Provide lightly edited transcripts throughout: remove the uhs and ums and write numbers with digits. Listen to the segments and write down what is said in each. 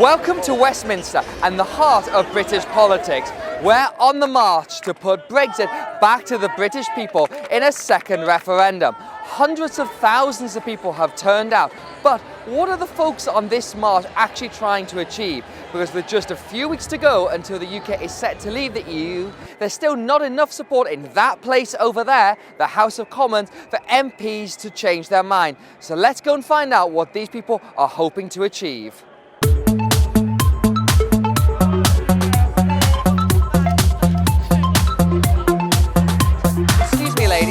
Welcome to Westminster and the heart of British politics. We're on the march to put Brexit back to the British people in a second referendum. Hundreds of thousands of people have turned out, but what are the folks on this march actually trying to achieve? Because with just a few weeks to go until the UK is set to leave the EU, there's still not enough support in that place over there, the House of Commons, for MPs to change their mind. So let's go and find out what these people are hoping to achieve.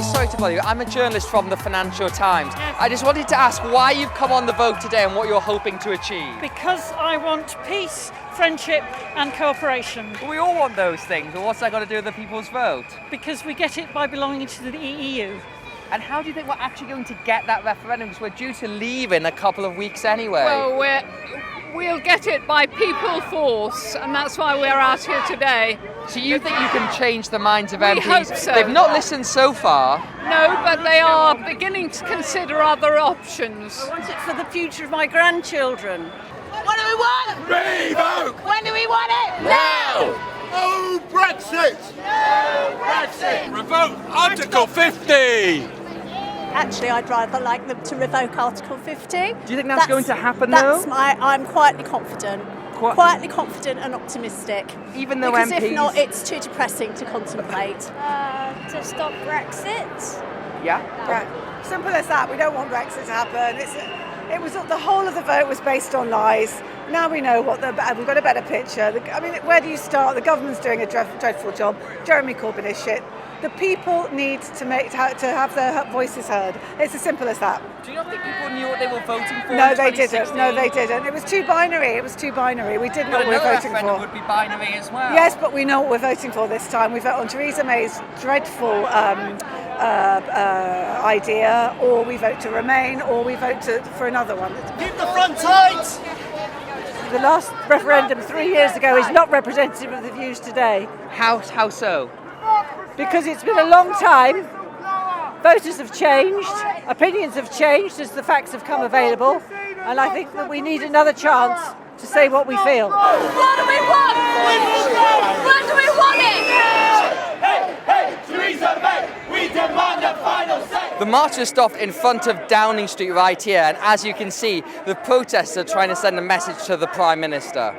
Sorry to bother you, I'm a journalist from the Financial Times. I just wanted to ask why you've come on the vote today and what you're hoping to achieve. Because I want peace, friendship and cooperation. We all want those things, but what's that got to do with the people's vote? Because we get it by belonging to the EU. And how do you think we're actually going to get that referendum? Because we're due to leave in a couple of weeks anyway. Well, we'll get it by people force, and that's why we're out here today. So you think you can change the minds of MPs? We hope so. They've not listened so far. No, but they are beginning to consider other options. I want it for the future of my grandchildren. What do we want? Revoke! When do we want it? Now! No Brexit! No Brexit! Revoke Article 50! Actually, I'd rather like them to revoke Article 50. Do you think that's going to happen though? I'm quietly confident. Quietly confident and optimistic. Even though because MPs... if not, it's too depressing to contemplate. To stop Brexit. Yeah? Right. Simple as that. We don't want Brexit to happen. It was the whole of the vote was based on lies. Now we know we've got a better picture. I mean, where do you start? The government's doing a dreadful job. Jeremy Corbyn is shit. The people need to have their voices heard. It's as simple as that. Do you not think people knew what they were voting for? No, they didn't. No, they didn't. It was too binary. We didn't know what we were voting for. Referendum would be binary as well. Yes, but we know what we're voting for this time. We vote on Theresa May's dreadful idea, or we vote to remain, or we vote for another one. Keep the front tight! The last referendum 3 years ago is not representative of the views today. How so? Because it's been a long time, voters have changed, opinions have changed as the facts have come available, and I think that we need another chance to say what we feel. What do we want? When do we want it? Hey, Theresa May, we demand a final say! The march has stopped in front of Downing Street right here, and as you can see, the protesters are trying to send a message to the Prime Minister.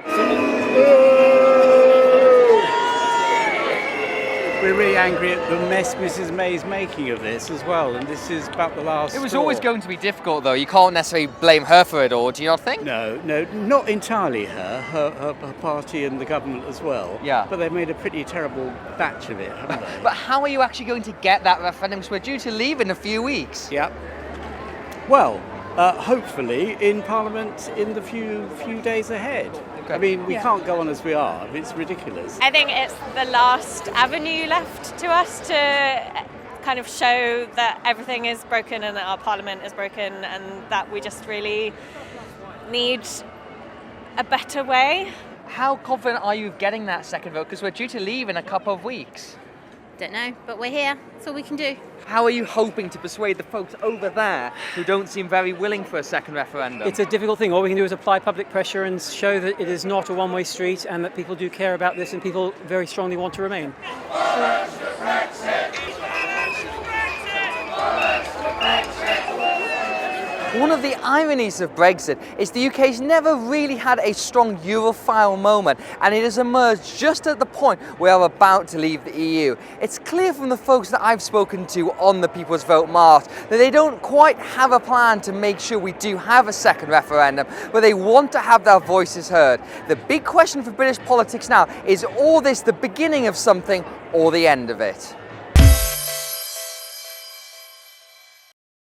We're really angry at the mess Mrs May is making of this as well, and this is about the last It was straw. always going to be difficult though, you can't necessarily blame her for it all, do you not think? No, not entirely her party and the government as well. Yeah. But they've made a pretty terrible batch of it, haven't they? But how are you actually going to get that referendum? Because we're due to leave in a few weeks. Yeah. Well, hopefully in Parliament in the few days ahead. Okay. I mean, we can't go on as we are. It's ridiculous. I think it's the last avenue left to us to kind of show that everything is broken and that our Parliament is broken and that we just really need a better way. How confident are you of getting that second vote? Because we're due to leave in a couple of weeks. Don't know, but we're here. That's all we can do. How are you hoping to persuade the folks over there who don't seem very willing for a second referendum? It's a difficult thing. All we can do is apply public pressure and show that it is not a one-way street and that people do care about this and people very strongly want to remain. One of the ironies of Brexit is the UK's never really had a strong Europhile moment, and it has emerged just at the point we are about to leave the EU. It's clear from the folks that I've spoken to on the People's Vote March that they don't quite have a plan to make sure we do have a second referendum, but they want to have their voices heard. The big question for British politics now is all this the beginning of something or the end of it?